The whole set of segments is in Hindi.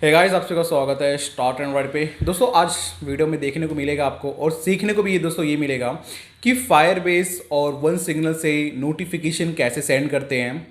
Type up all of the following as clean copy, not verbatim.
हे गाइस, आप सबका स्वागत है स्टार्ट एंड राइट पे। दोस्तों आज वीडियो में देखने को मिलेगा आपको और सीखने को भी ये दोस्तों ये मिलेगा कि फायर बेस और वन सिग्नल से नोटिफिकेशन कैसे सेंड करते हैं।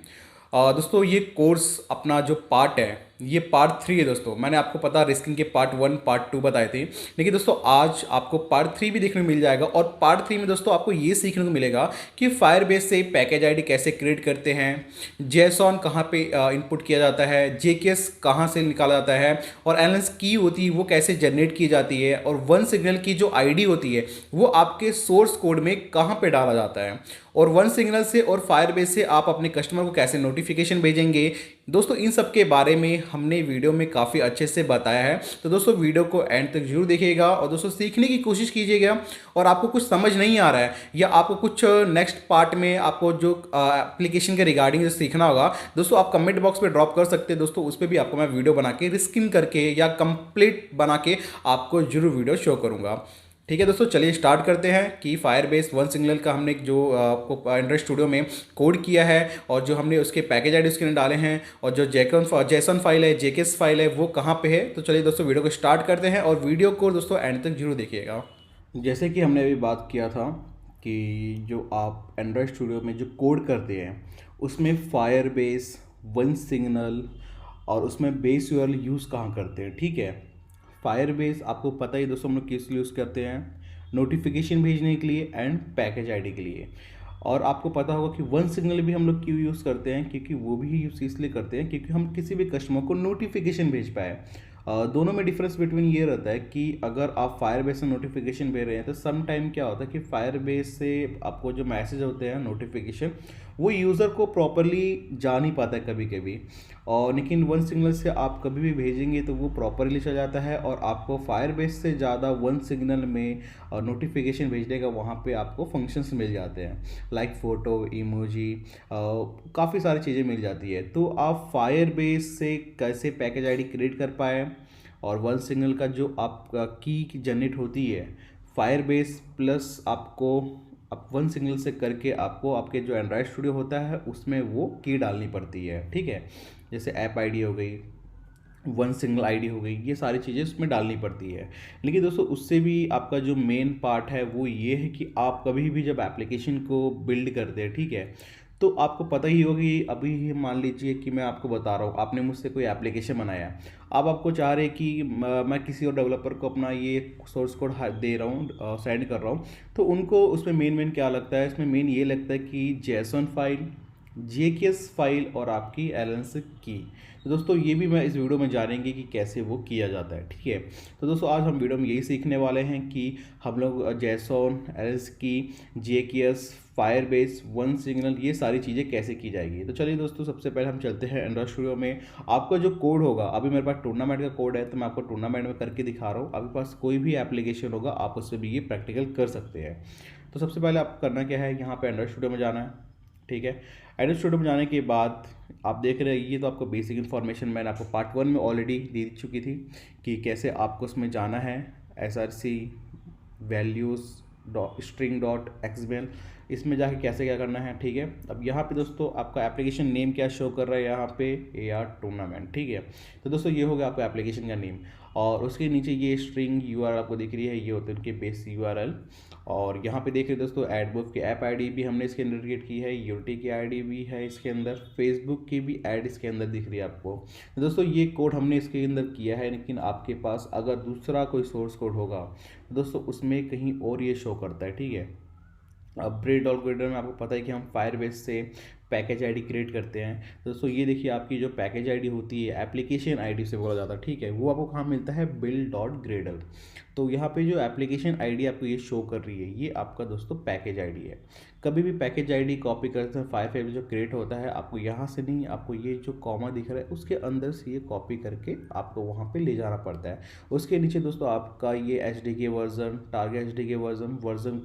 दोस्तों ये कोर्स अपना जो पार्ट है ये पार्ट 3 है। दोस्तों मैंने आपको पता रिस्किंग के पार्ट 1 पार्ट 2 बताए थे, लेकिन दोस्तों आज आपको पार्ट 3 भी देखने को मिल जाएगा। और पार्ट 3 में दोस्तों आपको ये सीखने को मिलेगा कि फायर बेस से पैकेज आईडी कैसे क्रिएट करते हैं, जेसॉन कहाँ पे इनपुट किया जाता है, जेकेएस कहाँ से निकाला जाता है, और एलएनएस की होती है वो कैसे जनरेट की जाती है, और वन सिग्नल की जो आईडी होती है वो आपके सोर्स कोड में कहाँ पे डाला जाता है, और वन सिग्नल से और फायरबेस से आप अपने कस्टमर को कैसे नोटिफिकेशन भेजेंगे। दोस्तों इन सब के बारे में हमने वीडियो में काफ़ी अच्छे से बताया है, तो दोस्तों वीडियो को एंड तक जरूर देखिएगा और दोस्तों सीखने की कोशिश कीजिएगा। और आपको कुछ समझ नहीं आ रहा है या आपको कुछ नेक्स्ट पार्ट में आपको जो एप्लीकेशन के रिगार्डिंग जो सीखना होगा, दोस्तों आप कमेंट बॉक्स पे ड्रॉप कर सकते हैं। दोस्तों उस पर भी आपको मैं वीडियो बना के रिस्किंग करके या कंप्लीट बना के आपको जरूर वीडियो शो करूँगा। ठीक है दोस्तों, चलिए स्टार्ट करते हैं कि फायरबेस वन सिग्नल का हमने जो आपको एंड्रॉइड स्टूडियो में कोड किया है और जो हमने उसके पैकेज आईडी उसके अंदर डाले हैं, और जो जेसन फाइल है, जेकेएस फाइल है, वो कहाँ पे है। तो चलिए दोस्तों वीडियो को स्टार्ट करते हैं और वीडियो को दोस्तों एंड तक जरूर देखिएगा। जैसे कि हमने अभी बात किया था कि जो आप एंड्रॉइड स्टूडियो में जो कोड करते हैं उसमें फायरबेस, वन सिग्नल और उसमें बेस यूआरएल यूज़ कहाँ करते हैं। ठीक है, फायरबेस आपको पता ही दोस्तों हम लोग किस लिए यूज़ करते हैं, नोटिफिकेशन भेजने के लिए एंड पैकेज आईडी के लिए। और आपको पता होगा कि वन सिग्नल भी हम लोग क्यों यूज़ करते हैं, क्योंकि वो भी यूज़ इसलिए करते हैं क्योंकि हम किसी भी कस्टमर को नोटिफिकेशन भेज पाए। दोनों में डिफरेंस बिटवीन ये रहता है कि अगर आप फायरबेस से नोटिफिकेशन भेज रहे हैं तो सम टाइम क्या होता है कि फायरबेस से आपको जो मैसेज होते हैं नोटिफिकेशन वो यूज़र को प्रॉपरली जा नहीं पाता है कभी कभी। और लेकिन वन सिग्नल से आप कभी भी भेजेंगे तो वो प्रॉपरली चल जाता है और आपको फायरबेस से ज़्यादा वन सिग्नल में नोटिफिकेशन भेजने का वहाँ पे आपको फंक्शंस मिल जाते हैं, लाइक फ़ोटो, इमोजी, काफ़ी सारी चीज़ें मिल जाती है। तो आप फायरबेस से कैसे पैकेज आईडी क्रिएट कर पाए और वन सिग्नल का जो आपका की जनरेट होती है फायरबेस प्लस आपको आप वन सिग्नल से करके आपको आपके जो एंड्रॉयड स्टूडियो होता है उसमें वो की डालनी पड़ती है। ठीक है, जैसे ऐप आईडी हो गई, वन सिंगल आईडी हो गई, ये सारी चीज़ें उसमें डालनी पड़ती है। लेकिन दोस्तों उससे भी आपका जो मेन पार्ट है वो ये है कि आप कभी भी जब एप्लीकेशन को बिल्ड करते हैं, ठीक है, तो आपको पता ही होगा कि अभी मान लीजिए कि मैं आपको बता रहा हूँ, आपने मुझसे कोई एप्लीकेशन बनाया, अब आपको चाह रहे कि मैं किसी और डेवलपर को अपना ये सोर्स कोड दे रहा हूँ, सेंड कर रहा हूँ, तो उनको उसमें मेन क्या लगता है, इसमें मेन ये लगता है कि जेसन फाइल, जेकेएस फाइल और आपकी एलएनएस की। तो दोस्तों ये भी मैं इस वीडियो में जानेंगे कि कैसे वो किया जाता है। ठीक है, तो दोस्तों आज हम वीडियो में यही सीखने वाले हैं कि हम लोग जेसॉन, एलएनएस की, जेकेएस, फायरबेस, वन सिग्नल, ये सारी चीज़ें कैसे की जाएगी। तो चलिए दोस्तों सबसे पहले हम चलते हैं एंड्रॉइड स्टूडियो में। आपका जो कोड होगा, अभी मेरे पास टूर्नामेंट का कोड है तो मैं आपको टूर्नामेंट में करके दिखा रहा हूँ, आपके पास कोई भी एप्लीकेशन होगा आप उससे भी ये प्रैक्टिकल कर सकते हैं। तो सबसे पहले आपको करना क्या है, यहाँ पर एंड्रॉइड स्टूडियो में जाना है। ठीक है, एंड्रॉइड स्टूडियो में जाने के बाद आप देख रहे हैं ये तो आपको बेसिक इन्फॉर्मेशन मैंने आपको पार्ट 1 में ऑलरेडी दे चुकी थी कि कैसे आपको उसमें जाना है। SRC values string dot XML, इसमें जाके कैसे क्या करना है। ठीक है, अब यहाँ पे दोस्तों आपका एप्लीकेशन नेम क्या शो कर रहा है, यहाँ पे AR टूर्नामेंट। ठीक है, तो दोस्तों ये हो गया आपका एप्लीकेशन का नेम, और उसके नीचे ये स्ट्रिंग URL आपको दिख रही है, ये होते हैं उनके बेस URL। और यहाँ पे देख रहे दोस्तों एडबुक की ऐप आईडी भी हमने इसके अंदर क्रिएट की है, यूनिटी की आईडी भी है इसके अंदर, फेसबुक की भी ऐड इसके अंदर दिख रही है आपको। तो दोस्तों ये कोड हमने इसके अंदर किया है, लेकिन आपके पास अगर दूसरा कोई सोर्स कोड होगा तो दोस्तों उसमें कहीं और ये शो करता है। ठीक है, अब ब्रेड ऑलग्रेडर में आपको पता है कि हम फायरबेस से पैकेज आईडी क्रिएट करते हैं। तो दोस्तों ये देखिए आपकी जो पैकेज आईडी होती है एप्लीकेशन आईडी से बोला जाता है, ठीक है, वो आपको कहाँ मिलता है, बिल्ड डॉट ग्रेडल। तो यहाँ पे जो एप्लीकेशन आईडी आपको ये शो कर रही है ये आपका दोस्तों पैकेज आईडी है। कभी भी पैकेज आईडी कॉपी करते हैं फाइल जो क्रिएट होता है, आपको यहाँ से नहीं, आपको ये जो कॉमा दिख रहा है उसके अंदर से ये कॉपी करके आपको वहाँ पे ले जाना पड़ता है। उसके नीचे दोस्तों आपका ये SDK version, target SDK version, version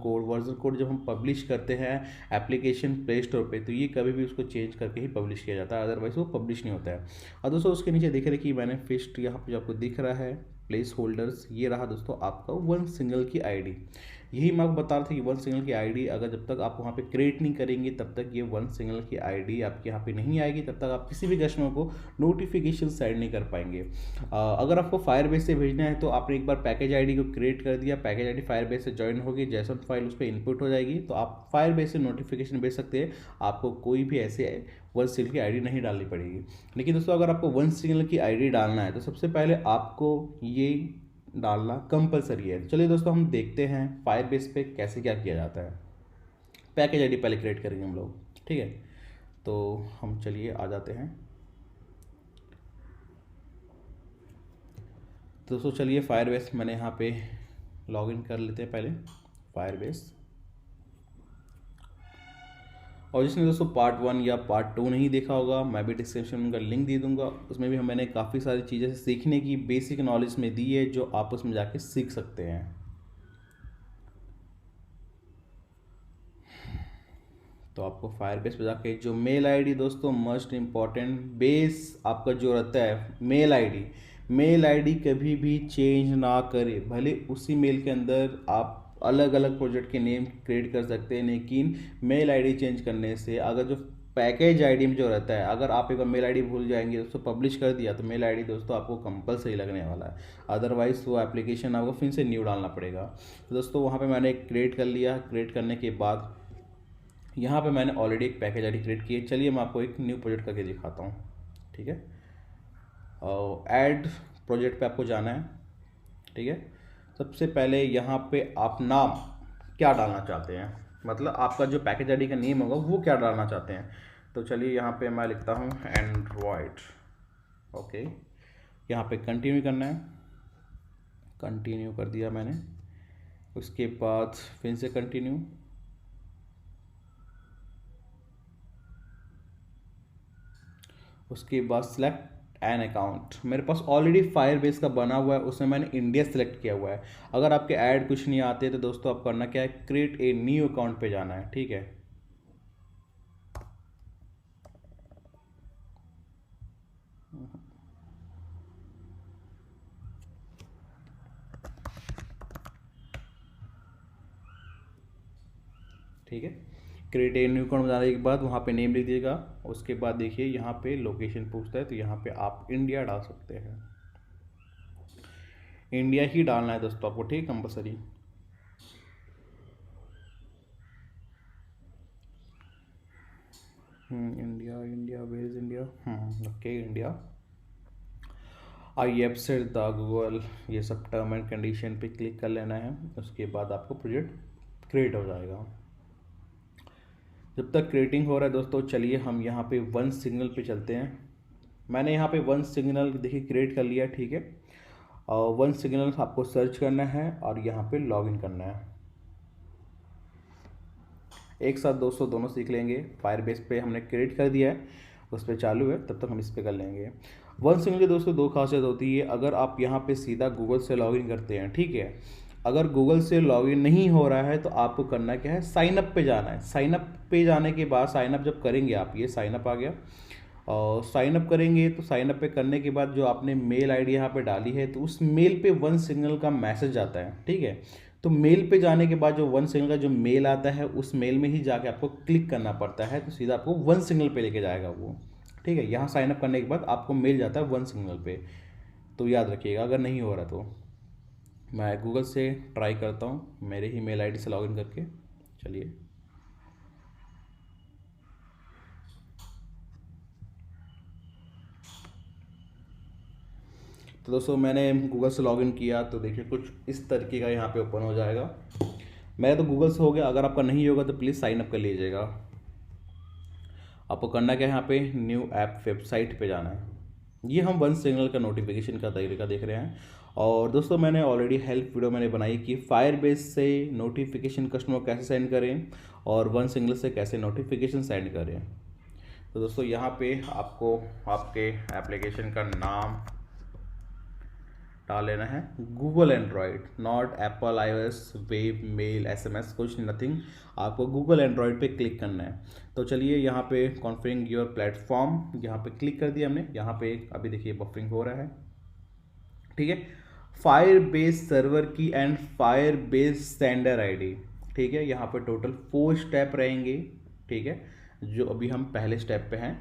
code जब हम पब्लिश करते हैं एप्लीकेशन प्ले स्टोर पे तो ये कभी भी उसको चेंज करके ही पब्लिश किया जाता है, अदरवाइज वो पब्लिश नहीं होता है। और दोस्तों उसके नीचे देख रहे कि मैंने फिस्ट यहाँ पे जो आपको दिख रहा है प्लेस होल्डर्स, ये रहा दोस्तों आपका वन सिंगल की आईडी। यही मैं आपको बता रहा था कि वन सिग्नल की आईडी अगर जब तक आप वहाँ पे क्रिएट नहीं करेंगे तब तक ये वन सिग्नल की आईडी आपके यहाँ पे नहीं आएगी, तब तक आप किसी भी कस्टमर को नोटिफिकेशन सेंड नहीं कर पाएंगे। अगर आपको फायरबेस से भेजना है तो आपने एक बार पैकेज आईडी को क्रिएट कर दिया, पैकेज आईडी फायरबेस से ज्वाइन होगी, जैसन फाइल उस पर इनपुट हो जाएगी तो आप फायरबेस से नोटिफिकेशन भेज सकते हैं। आपको कोई भी ऐसे वन सिग्नल की आईडी नहीं डालनी पड़ेगी। लेकिन दोस्तों अगर आपको वन सिग्नल की आईडी डालना है तो सबसे पहले आपको ये डालना कंपलसरी है। चलिए दोस्तों हम देखते हैं फायरबेस पे कैसे क्या किया जाता है। पैकेज आईडी पहले क्रिएट करेंगे हम लोग, ठीक है। तो हम चलिए आ जाते हैं। तो दोस्तों चलिए फायरबेस मैंने यहाँ पे लॉगिन कर लेते हैं पहले फायरबेस। और जिसने दोस्तों पार्ट 1 या पार्ट 2 नहीं देखा होगा, मैं भी डिस्क्रिप्शन में उनका लिंक दे दूंगा। उसमें भी मैंने काफ़ी सारी चीज़ें सीखने की बेसिक नॉलेज में दी है जो आप उसमें जाके सीख सकते हैं। तो आपको फायरबेस पे जाके जो मेल आईडी दोस्तों मोस्ट इम्पॉर्टेंट बेस आपका जो रहता है मेल आईडी कभी भी चेंज ना करें। भले उसी मेल के अंदर आप अलग अलग प्रोजेक्ट के नेम क्रिएट कर सकते हैं, लेकिन मेल आईडी चेंज करने से अगर जो पैकेज आईडी में जो रहता है, अगर आप एक बार मेल आईडी भूल जाएंगे दोस्तों पब्लिश कर दिया तो मेल आईडी दोस्तों आपको कंपलसरी लगने वाला है। अदरवाइज वो एप्लीकेशन आपको फिर से न्यू डालना पड़ेगा। तो दोस्तों वहाँ पे मैंने क्रिएट कर लिया। क्रिएट करने के बाद यहाँ पे मैंने ऑलरेडी एक पैकेज आईडी क्रिएट की है। चलिए मैं आपको एक न्यू प्रोजेक्ट करके दिखाता हूँ, ठीक है। ऐड प्रोजेक्ट पे आपको जाना है, ठीक है। सबसे पहले यहाँ पे आप नाम क्या डालना चाहते हैं, मतलब आपका जो पैकेज आईडी का नेम होगा वो क्या डालना चाहते हैं। तो चलिए यहाँ पे मैं लिखता हूँ एंड्रॉयड, ओके। यहाँ पे कंटिन्यू करना है, कंटिन्यू कर दिया मैंने। उसके बाद फिर से कंटिन्यू, उसके बाद सिलेक्ट एन अकाउंट। मेरे पास ऑलरेडी फायरबेस का बना हुआ है, उसमें मैंने इंडिया सेलेक्ट किया हुआ है। अगर आपके ऐड कुछ नहीं आते तो दोस्तों आप करना क्या है, क्रिएट ए न्यू अकाउंट पे जाना है, ठीक है। ठीक है, क्रिएट ए न्यू अकाउंट बनाने के बाद वहाँ पे नेम लिख दीजिएगा। उसके बाद देखिए यहाँ पे लोकेशन पूछता है तो यहाँ पे आप इंडिया डाल सकते हैं। इंडिया ही डालना है दोस्तों आपको, ठीक, compulsory. India where is India, okay India. I accept the Google, ये सब टर्म एंड कंडीशन पे क्लिक कर लेना है। उसके बाद आपको प्रोजेक्ट क्रिएट हो जाएगा। जब तक क्रिएटिंग हो रहा है दोस्तों चलिए हम यहाँ पे वन सिग्नल पे चलते हैं। मैंने यहाँ पे वन सिग्नल देखिए क्रिएट कर लिया, ठीक है। और वन सिग्नल आपको सर्च करना है और यहाँ पे लॉगिन करना है। एक साथ दोस्तों दोनों सीख लेंगे। फायरबेस पे हमने क्रिएट कर दिया है, उस पर चालू है, तब तक हम इस पर कर लेंगे। वन सिग्नल की दोस्तों दो खासियत होती है। अगर आप यहाँ पे सीधा गूगल से लॉगिन करते हैं, ठीक है, अगर गूगल से लॉगिन नहीं हो रहा है तो आपको करना क्या है, साइन अप पे जाना है। साइन अप पे जाने के बाद साइन अप जब करेंगे आप, ये साइन अप आ गया, और साइन अप करेंगे तो साइन अप पे करने के बाद जो आपने मेल आईडी यहाँ पे डाली है तो उस मेल पे वन सिग्नल का मैसेज आता है, ठीक है। तो मेल पे जाने के बाद जो वन सिग्नल का जो मेल आता है उस मेल में ही जाके आपको क्लिक करना पड़ता है, तो सीधा आपको वन सिग्नल पे लेके जाएगा वो, ठीक है। यहाँ साइन अप करने के बाद आपको मेल जाता है वन सिग्नल पे, तो याद रखिएगा अगर नहीं हो रहा तो। मैं गूगल से ट्राई करता हूँ मेरे ही मेल आईडी से लॉगिन करके, चलिए। तो दोस्तों मैंने गूगल से लॉगिन किया तो देखिए कुछ इस तरीके का यहाँ पे ओपन हो जाएगा। मेरा तो गूगल से हो गया, अगर आपका नहीं होगा तो प्लीज़ साइन अप कर लीजिएगा। आपको करना क्या है, यहाँ पे न्यू ऐप वेबसाइट पे जाना है। ये हम वन सिग्नल का नोटिफिकेशन का तरीका देख रहे हैं। और दोस्तों मैंने ऑलरेडी हेल्प वीडियो मैंने बनाई कि फायरबेस से नोटिफिकेशन कस्टमर कैसे सेंड करें और वन सिग्नल से कैसे नोटिफिकेशन सेंड करें। तो दोस्तों यहाँ पे आपको आपके एप्लीकेशन का नाम डाल लेना है, Google Android, not Apple iOS web mail SMS, कुछ नथिंग। आपको गूगल एंड्रॉयड पे क्लिक करना है। तो चलिए यहाँ पे कॉन्फ़िगरिंग योर प्लेटफॉर्म, यहाँ पे क्लिक कर दिया हमने। यहाँ पे अभी देखिए बफरिंग हो रहा है, ठीक है। फायरबेस सर्वर की एंड फायरबेस सेंडर आईडी। ठीक है, यहाँ पे टोटल 4 स्टेप रहेंगे। ठीक है, जो अभी हम पहले स्टेप पे हैं,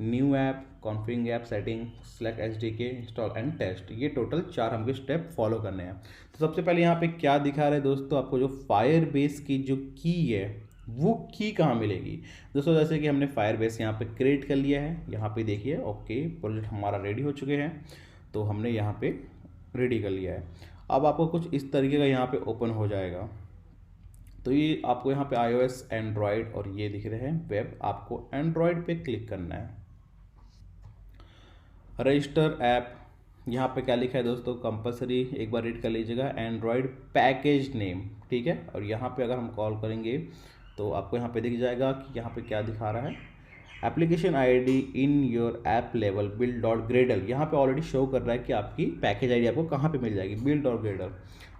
new app, config app, setting, select SDK, install and test. ये टोटल 4 हमको स्टेप फॉलो करने हैं। तो सबसे पहले यहाँ पे क्या दिखा रहा है दोस्तों, आपको जो फायरबेस की जो की है वो की कहाँ मिलेगी दोस्तों। जैसे कि हमने फायरबेस यहाँ पे क्रिएट कर लिया है, यहाँ पे देखिए ओके प्रोजेक्ट हमारा रेडी हो चुके हैं। तो हमने यहाँ पे रेडी कर लिया है। अब आपको कुछ इस तरीके का यहाँ पे ओपन हो जाएगा। तो ये आपको यहाँ पे iOS, एंड्रॉयड और ये दिख रहे हैं वेब, आपको एंड्रॉयड पे क्लिक करना है। रजिस्टर ऐप, यहाँ पे क्या लिखा है दोस्तों, कंपलसरी एक बार रीड कर लीजिएगा, एंड्रॉयड पैकेज नेम। ठीक है, और यहाँ पे अगर हम कॉल करेंगे तो आपको यहाँ पे दिख जाएगा कि यहाँ पे क्या दिखा रहा है, application ID in your app level build dot Gradle. यहाँ पे ऑलरेडी शो कर रहा है कि आपकी पैकेज आईडी आपको कहाँ पे मिल जाएगी, बिल्ड डॉट ग्रेडल।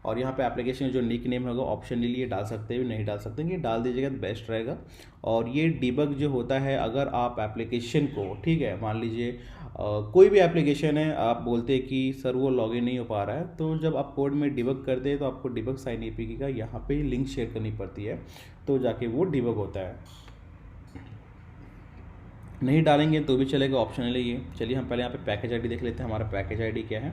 और यहाँ पे एप्लीकेशन जो निक नेम होगा ऑप्शनली ये डाल सकते हैं, नहीं डाल सकते, ये डाल दीजिएगा तो बेस्ट रहेगा। और ये डिबग जो होता है, अगर आप एप्लीकेशन को, ठीक है, मान लीजिए कोई भी एप्लीकेशन है, आप बोलते हैं कि सर वो लॉगिन नहीं हो पा रहा है, तो जब आप कोड में डिबग करते हैं तो आपको डिबग साइन एपीके का यहाँ पे लिंक शेयर करनी पड़ती है, तो जाके वो डिबग होता है। नहीं डालेंगे तो भी चलेगा, ऑप्शनल है ये। चलिए हम पहले यहाँ पे पैकेज आईडी देख लेते हैं, हमारा पैकेज आईडी क्या है।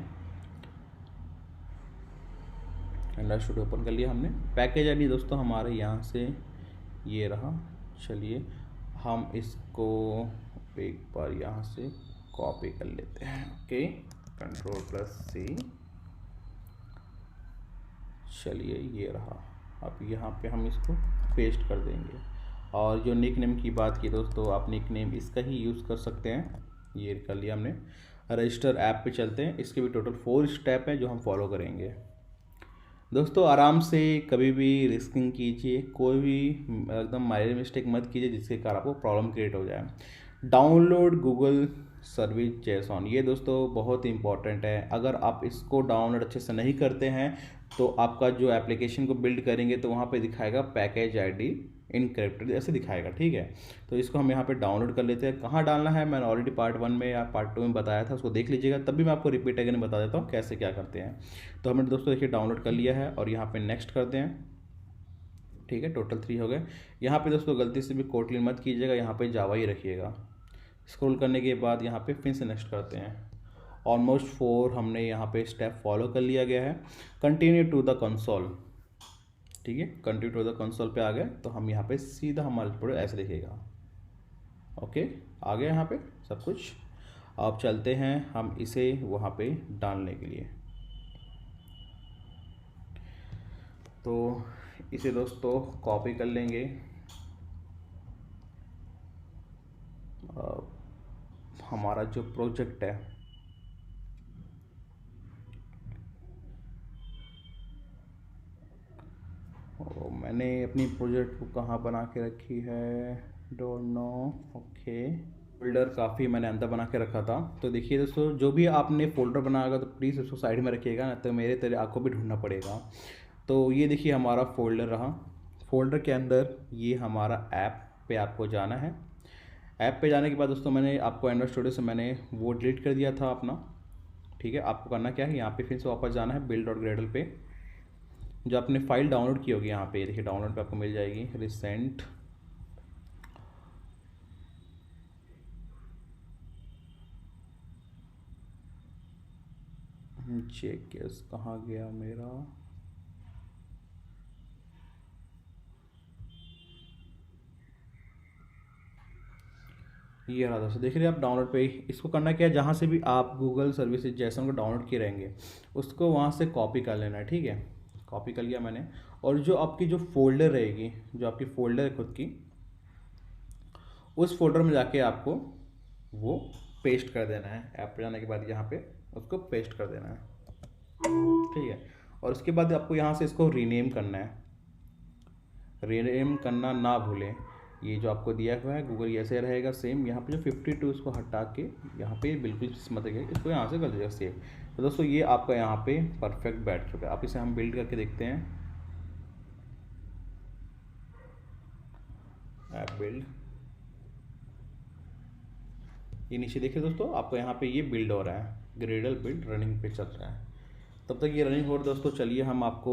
एंड्रॉइड स्टूडियो ओपन कर लिया हमने। पैकेज आईडी दोस्तों हमारे यहाँ से ये रहा। चलिए हम इसको एक बार यहाँ से कॉपी कर लेते हैं। Okay, Ctrl+C। चलिए ये रहा। अब यहाँ पे हम इसको पेस्ट कर देंगे। और जो निक नेम की बात की दोस्तों, आप निक नेम इसका ही यूज़ कर सकते हैं। ये कर लिया हमने। रजिस्टर ऐप पे चलते हैं, इसके भी टोटल 4 स्टेप हैं जो हम फॉलो करेंगे। दोस्तों आराम से कभी भी रिस्किंग कीजिए, कोई भी एकदम माइनर मिस्टेक मत कीजिए जिसके कारण आपको प्रॉब्लम क्रिएट हो जाए। डाउनलोड गूगल सर्विस जेसॉन, ये दोस्तों बहुत इंपॉर्टेंट है। अगर आप इसको डाउनलोड अच्छे से नहीं करते हैं तो आपका जो एप्लीकेशन को बिल्ड करेंगे तो वहाँ पे दिखाएगा पैकेज आईडी इनकरेक्टेड ऐसे दिखाएगा। ठीक है, तो इसको हम यहाँ पे डाउनलोड कर लेते हैं। कहाँ डालना है मैंने ऑलरेडी पार्ट 1 में या पार्ट 2 में बताया था, उसको देख लीजिएगा, तब भी मैं आपको रिपीट अगेन बता देता हूँ कैसे क्या करते हैं। तो हमने दोस्तों देखिए डाउनलोड कर लिया है और यहाँ पे नेक्स्ट करते हैं। ठीक है, टोटल 3 हो गए। यहाँ पे दोस्तों गलती से भी कोटलिन मत कीजिएगा, यहाँ पे जावा ही रखिएगा। स्क्रॉल करने के बाद यहाँ पे फिर से नेक्स्ट करते हैं। ऑलमोस्ट 4 हमने यहाँ पे स्टेप फॉलो कर लिया गया है। Continue to the console. ठीक है, कंटिन्यू टू द कंसोल पे आ गए तो हम यहाँ पे सीधा हमारा प्रोडक्ट ऐसे दिखेगा। ओके, आ गया यहाँ पे सब कुछ। अब चलते हैं हम इसे वहाँ पे डालने के लिए। तो इसे दोस्तों कॉपी कर लेंगे। हमारा जो प्रोजेक्ट है मैंने अपनी प्रोजेक्ट को कहाँ बना के रखी है, डोंट नो। ओके, फोल्डर काफ़ी मैंने अंदर बना के रखा था। तो देखिए दोस्तों, जो भी आपने फोल्डर बनाएगा तो प्लीज़ उसको साइड में रखिएगा, ना तो मेरे तेरे आपको भी ढूंढना पड़ेगा। तो ये देखिए हमारा फोल्डर रहा। फोल्डर के अंदर ये हमारा ऐप पे आपको जाना है। ऐप पे जाने के बाद दोस्तों मैंने आपको एंड्रॉइड स्टूडियो से मैंने वो डिलीट कर दिया था अपना। ठीक है, आपको करना क्या है, यहाँ पे फिर से वापस जाना है बिल्ड डॉट ग्रेडल पे। जो आपने फाइल डाउनलोड की होगी यहाँ पे देखिए डाउनलोड पे आपको मिल जाएगी, रिसेंट। चेक केस कहाँ गया मेरा, ये रहा दोस्तों। देख रहे हैं आप डाउनलोड पे। इसको करना क्या है, जहाँ से भी आप गूगल सर्विसेज जैसे उनको डाउनलोड किए रहेंगे उसको वहाँ से कॉपी कर लेना है। ठीक है, कॉपी कर लिया मैंने। और जो आपकी जो फोल्डर रहेगी, जो आपकी फोल्डर है खुद की, उस फोल्डर में जाके आपको वो पेस्ट कर देना है। ऐप पे जाने के बाद यहाँ पे उसको पेस्ट कर देना है। ठीक है, और उसके बाद आपको यहाँ से इसको रीनेम करना है। रीनेम करना ना भूलें। ये जो आपको दिया हुआ है गूगल ऐसे रहेगा सेम। यहाँ पे जो 52 इसको हटा के यहाँ पे बिल्कुल मत रखिए, इसको यहाँ से कर दीजिएगा सेव। तो दोस्तों ये आपका यहाँ पे परफेक्ट बैठ चुका है। आप इसे हम बिल्ड करके देखते हैं। ऐप बिल्ड, ये नीचे देखिए दोस्तों, आपको यहाँ पे ये बिल्ड हो रहा है, ग्रेडल बिल्ड रनिंग पे चल रहा है। तब तक ये रनिंग हो रहा है दोस्तों, चलिए हम आपको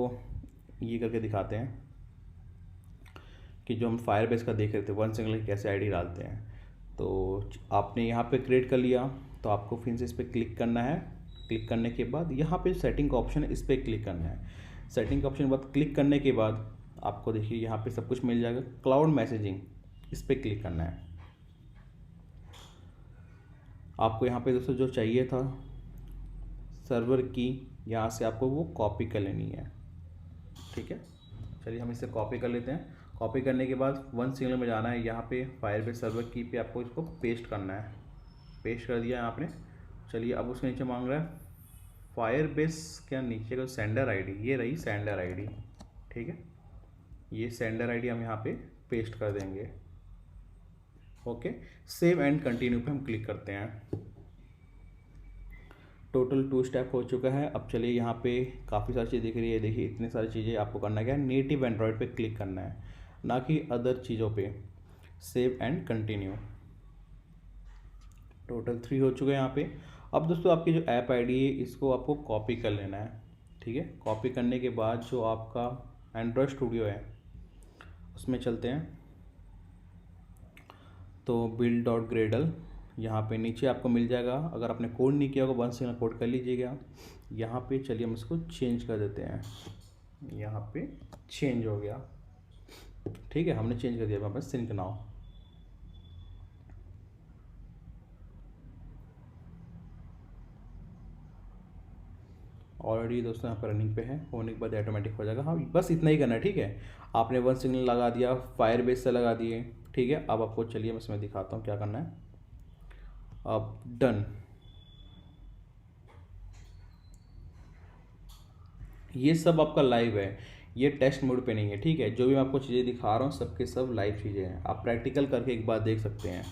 ये करके दिखाते हैं कि जो हम फायरबेस का देख रहे थे वन सिंगल कैसे आईडी डालते हैं। तो आपने यहाँ पे क्रिएट कर लिया, तो आपको फिर से इस पर क्लिक करना है। क्लिक करने के बाद यहाँ पे सेटिंग का ऑप्शन है, इस पर क्लिक करना है। सेटिंग का ऑप्शन के बाद क्लिक करने के बाद आपको देखिए यहाँ पे सब कुछ मिल जाएगा। क्लाउड मैसेजिंग, इस पर क्लिक करना है। आपको यहाँ पे दोस्तों जो चाहिए था सर्वर की, यहाँ से आपको वो कॉपी कर लेनी है, ठीक है। चलिए हम इसे कॉपी कर लेते हैं। कॉपी करने के बाद वन सिंगल में जाना है, यहाँ पे फायरबेस सर्वर की पे आपको इसको पेस्ट करना है। पेस्ट कर दिया आपने। चलिए अब उसके नीचे मांग रहा है फायरबेस क्या नीचे का सेंडर आईडी, ये रही सेंडर आईडी, ठीक है। ये सेंडर आईडी हम यहाँ पे पेस्ट कर देंगे। ओके, सेव एंड कंटिन्यू पे हम क्लिक करते हैं। टोटल 2 स्टेप हो चुका है। अब चलिए यहाँ पे काफ़ी सारी चीज़ दिख रही है, देखिए इतनी सारी चीज़ें आपको करना क्या है, नेटिव एंड्रॉयड पे क्लिक करना है, ना कि अदर चीज़ों पे। Save and continue. टोटल 3 हो चुके हैं यहाँ पे। अब दोस्तों आपकी जो ऐप आईडी है इसको आपको कॉपी कर लेना है, ठीक है। कॉपी करने के बाद जो आपका एंड्रॉयड स्टूडियो है उसमें चलते हैं। तो build.gradle यहाँ पे नीचे आपको मिल जाएगा। अगर आपने कोड नहीं किया होगा वन सिंगल कोड कर लीजिएगा। यहाँ पे चलिए हम इसको चेंज कर देते हैं, यहाँ पे चेंज हो गया, ठीक है। हमने चेंज कर दिया यहाँ पे सिंक नाउ। ऑलरेडी दोस्तों यहाँ पर रनिंग पे है, होने के बाद ऑटोमेटिक हो जाएगा। हाँ बस इतना ही करना है, ठीक है। आपने वन सिंगल लगा दिया, फायरबेस से लगा दिए, ठीक है। अब आपको चलिए मैं इसमें दिखाता हूँ क्या करना है। अब डन, ये सब आपका लाइव है, ये टेस्ट मोड पे नहीं है, ठीक है। जो भी मैं आपको चीज़ें दिखा रहा हूँ सबके सब लाइव चीज़ें हैं, आप प्रैक्टिकल करके एक बार देख सकते हैं,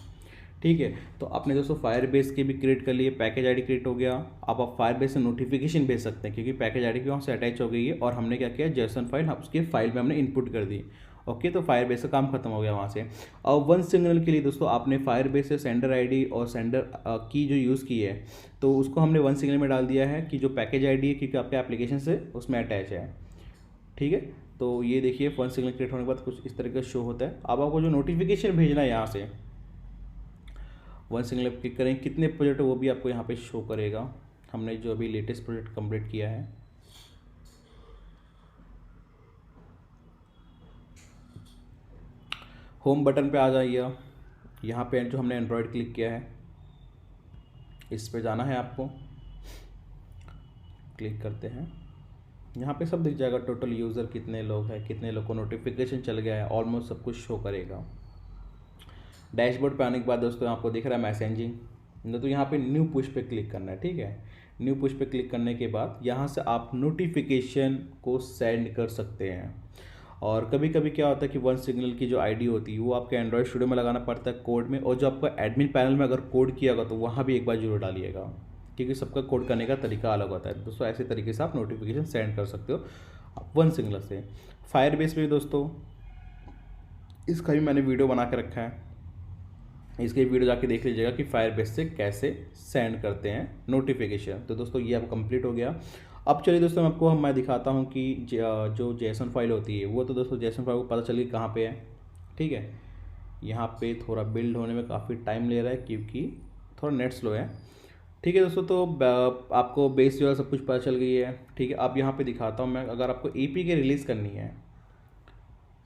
ठीक है। तो आपने दोस्तों फायरबेस के भी क्रिएट कर लिए, पैकेज आईडी क्रिएट हो गया। अब आप फायरबेस से नोटिफिकेशन भेज सकते हैं क्योंकि पैकेज आईडी भी वहाँ से अटैच हो गई है और हमने क्या किया, जेसन फाइल उसके फाइल में हमने इनपुट कर दी। ओके, तो फायरबेस का काम खत्म हो गया वहाँ से। और वन सिग्नल के लिए दोस्तों आपने फायरबेस से सेंडर आईडी और सेंडर की जो यूज़ की है तो उसको हमने वन सिग्नल में डाल दिया है कि जो पैकेज आईडी है क्योंकि आपके एप्लीकेशन से उसमें अटैच है, ठीक है। तो ये देखिए वन सिग्नल क्रिएट होने के बाद कुछ इस तरह का शो होता है। अब आपको जो नोटिफिकेशन भेजना है यहाँ से वन सिग्नल क्लिक करें, कितने प्रोजेक्ट वो भी आपको यहाँ पे शो करेगा। हमने जो अभी लेटेस्ट प्रोजेक्ट कंप्लीट किया है, होम बटन पे आ जाइए। यहाँ पे जो हमने एंड्रॉयड क्लिक किया है इस पे जाना है आपको, क्लिक करते हैं। यहाँ पे सब दिख जाएगा, टोटल यूज़र कितने लोग हैं, कितने लोग को नोटिफिकेशन चल गया है, ऑलमोस्ट सब कुछ शो करेगा। डैशबोर्ड पे आने के बाद दोस्तों आपको दिख रहा है मैसेजिंग, तो यहाँ पे न्यू पुश पे क्लिक करना है, ठीक है। न्यू पुश पे क्लिक करने के बाद यहाँ से आप नोटिफिकेशन को सेंड कर सकते हैं। और कभी कभी क्या होता है कि वन सिग्नल की जो आईडी होती है वो आपके एंड्रॉयड स्टूडियो में लगाना पड़ता है कोड में, और जो आपका एडमिन पैनल में अगर कोड किया होगा तो वहाँ भी एक बार जरूर डालिएगा क्योंकि सबका कोड करने का तरीका अलग होता है। दोस्तों ऐसे तरीके से आप नोटिफिकेशन सेंड कर सकते हो वन सिग्नल से। फायरबेस में दोस्तों इसका भी मैंने वीडियो बना के रखा है, इसके वीडियो जाके देख लीजिएगा कि फायरबेस से कैसे सेंड करते हैं नोटिफिकेशन। तो दोस्तों ये अब कंप्लीट हो गया। अब चलिए दोस्तों मैं दिखाता हूँ कि जो जेसन फाइल होती है वो, तो दोस्तों जेसन फाइल को पता चलिए कहाँ पे है, ठीक है। यहाँ पे थोड़ा बिल्ड होने में काफ़ी टाइम ले रहा है क्योंकि थोड़ा नेट स्लो है, ठीक है दोस्तों। तो आपको बेस जो है सब कुछ पता चल गई है, ठीक है। अब यहाँ पे दिखाता हूँ मैं, अगर आपको APK रिलीज़ करनी है,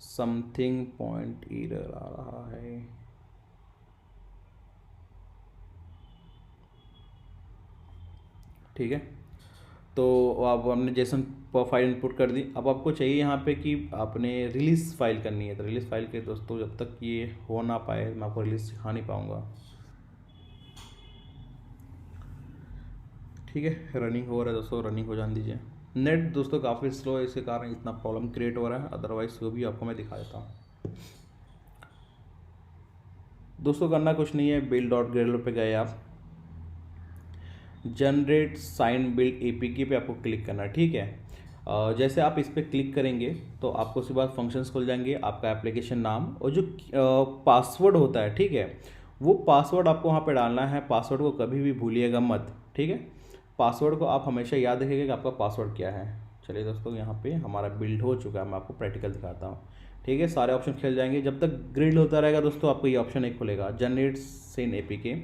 समथिंग पॉइंट एरर आ रहा है, ठीक है। तो अब हमने जेसन फाइल इनपुट कर दी। अब आपको चाहिए यहाँ पे कि आपने रिलीज़ फाइल करनी है, तो रिलीज़ फाइल के दोस्तों जब तक ये हो ना पाए मैं आपको रिलीज़ सिखा नहीं पाऊँगा, ठीक है। रनिंग हो रहा है दोस्तों, रनिंग हो जाने दीजिए। नेट दोस्तों काफ़ी स्लो है, इसके कारण इतना प्रॉब्लम क्रिएट हो रहा है, अदरवाइज़ वो भी आपको मैं दिखा देता हूँ। दोस्तों करना कुछ नहीं है, build.gradle पे गए आप, जनरेट साइन बिल्ड APK पे आपको क्लिक करना है, ठीक है। जैसे आप इस पर क्लिक करेंगे तो आपको उसके बाद फंक्शंस खुल जाएंगे, आपका एप्लीकेशन नाम और जो पासवर्ड होता है, ठीक है, वो पासवर्ड आपको वहाँ पे डालना है। पासवर्ड को कभी भी भूलिएगा मत, ठीक है। पासवर्ड को आप हमेशा याद रखिएगा कि आपका पासवर्ड क्या है। चलिए दोस्तों, यहाँ पे हमारा बिल्ड हो चुका है, मैं आपको प्रैक्टिकल दिखाता हूँ। ठीक है, सारे ऑप्शन खेल जाएंगे। जब तक ग्रिड होता रहेगा दोस्तों, आपको ये ऑप्शन एक खुलेगा, जनरेट सिन APK।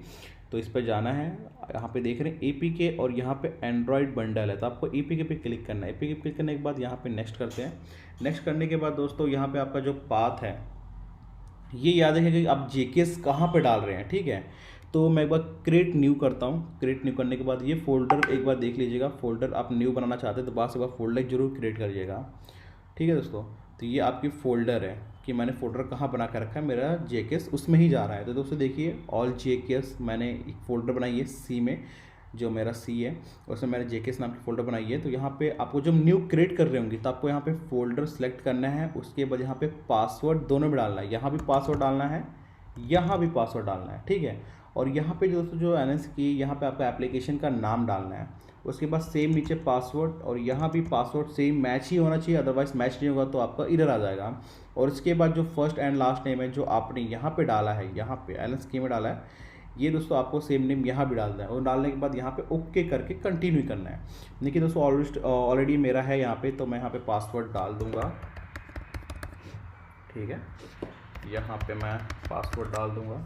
तो इस पर जाना है। यहाँ पे देख रहे हैं APK और यहाँ पे एंड्रॉयड बंडल है, तो आपको APK पे क्लिक करना है। APK पे क्लिक करने के बाद यहाँ पे नेक्स्ट करते हैं। नेक्स्ट करने के बाद दोस्तों, यहाँ पे आपका जो पाथ है, ये याद रखिएगा कि आप JKS कहाँ पे डाल रहे हैं। ठीक है, तो मैं एक बार क्रिएट न्यू करता हूँ। क्रिएट न्यू करने के बाद ये फोल्डर एक बार देख लीजिएगा। फोल्डर आप न्यू बनाना चाहते हैं तो बस एक बार फोल्डर जरूर क्रिएट करिएगा। ठीक है दोस्तों, तो ये आपकी फोल्डर है कि मैंने फोल्डर कहाँ बना कर रखा है, मेरा JKS उसमें ही जा रहा है। तो दोस्तों देखिए, ऑल JKS मैंने एक फ़ोल्डर बनाई है C में, जो मेरा C है उसमें मैंने JKS नाम की फ़ोल्डर बनाई है। तो यहाँ पे आपको जब न्यू क्रिएट कर रहे होंगे तो आपको यहाँ पे फ़ोल्डर सेलेक्ट करना है। उसके बाद यहाँ पे पासवर्ड दोनों में डालना है, यहाँ भी पासवर्ड डालना है, यहाँ भी पासवर्ड डालना है। ठीक है, और यहाँ पे दोस्तों जो NS की यहाँ पे आपका एप्लीकेशन का नाम डालना है। उसके बाद सेम नीचे पासवर्ड, और यहाँ भी पासवर्ड सेम मैच ही होना चाहिए, अदरवाइज मैच नहीं होगा तो आपका एरर आ जाएगा। और इसके बाद जो फर्स्ट एंड लास्ट नेम है जो आपने यहाँ पे डाला है, यहाँ पे NS की में डाला है, ये दोस्तों आपको सेम नेम यहाँ भी डालना है। और डालने के बाद यहाँ पे ओके करके कंटिन्यू करना है। देखिए दोस्तों, ऑलरेडी मेरा है यहाँ पे, तो मैं यहाँ पे पासवर्ड डाल दूँगा। ठीक है, यहाँ पे मैं पासवर्ड डाल दूँगा।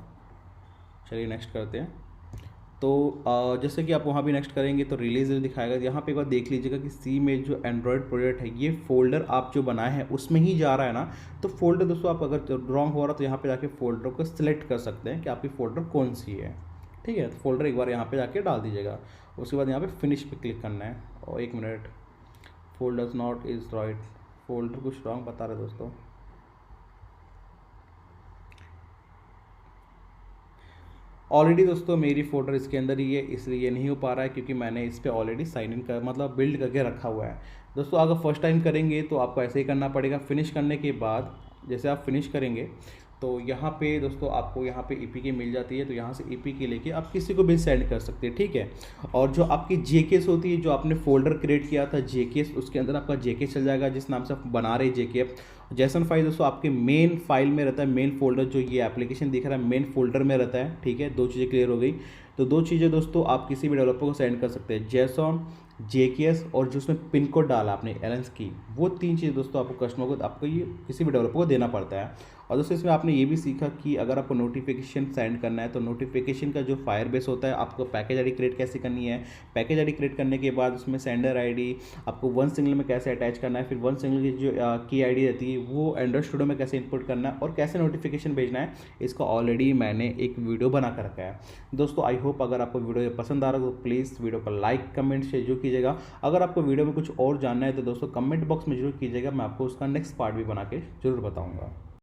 चलिए नेक्स्ट करते हैं। तो जैसे कि आप वहाँ भी नेक्स्ट करेंगे तो रिलीज दिखाएगा। यहाँ पे एक बार देख लीजिएगा कि C में जो एंड्रॉयड प्रोजेक्ट है, ये फोल्डर आप जो बनाए हैं उसमें ही जा रहा है ना। तो फोल्डर दोस्तों आप अगर रॉन्ग हो रहा तो यहाँ पे जाके फोल्डर को सिलेक्ट कर सकते हैं कि आपकी फ़ोल्डर कौन सी है। ठीक है, तो फोल्डर एक बार यहाँ पर जाके डाल दीजिएगा। उसके बाद यहाँ पर फिनिश पे क्लिक करना है। और 1 minute, folder not is right, folder कुछ रॉन्ग बता रहे दोस्तों। ऑलरेडी दोस्तों मेरी फोल्डर इसके अंदर ही है, इसलिए ये नहीं हो पा रहा है क्योंकि मैंने इस पर ऑलरेडी साइन इन कर मतलब बिल्ड करके रखा हुआ है। दोस्तों अगर फर्स्ट टाइम करेंगे तो आपको ऐसे ही करना पड़ेगा। फिनिश करने के बाद जैसे आप फिनिश करेंगे तो यहाँ पे दोस्तों आपको यहाँ पे APK मिल जाती है। तो यहाँ से APK लेके आप किसी को भी सेंड कर सकते हैं। ठीक है, और जो आपकी JKS होती है, जो आपने फोल्डर क्रिएट किया था JKS, उसके अंदर आपका JKS चल जाएगा जिस नाम से आप बना रहे JKS। जेसन फाइल दोस्तों आपके मेन फाइल में रहता है, मेन फोल्डर जो ये एप्लीकेशन दिख रहा है मेन फोल्डर में रहता है। ठीक है, 2 चीज़ें क्लियर हो गई। तो 2 चीज़ें दोस्तों आप किसी भी डेवलपर को सेंड कर सकते हैं, जेसन, JKS और जो उसमें पिन कोड डाला आपने NS की, वो 3 चीज़ दोस्तों आपको कस्टमर को, आपको ये किसी भी डेवलपर को देना पड़ता है। और दोस्तों इसमें आपने ये भी सीखा कि अगर आपको नोटिफिकेशन सेंड करना है तो नोटिफिकेशन का जो फायरबेस होता है, आपको पैकेज ID क्रिएट कैसे करनी है, पैकेज ID क्रिएट करने के बाद उसमें सेंडर ID आपको वन सिंगल में कैसे अटैच करना है, फिर वन सिंगल की जो की ID रहती है वो एंड्रॉइड स्टूडियो में कैसे इनपुट करना है और कैसे नोटिफिकेशन भेजना है, इसका ऑलरेडी मैंने एक वीडियो बना कर रखा है। दोस्तों आई होप अगर आपको वीडियो पसंद आ रहा है तो प्लीज़ वीडियो को लाइक कमेंट शेयर जरूर कीजिएगा। अगर आपको वीडियो में कुछ और जानना है तो दोस्तों कमेंट बॉक्स में जरूर कीजिएगा, मैं आपको उसका नेक्स्ट पार्ट भी बना के जरूर बताऊँगा।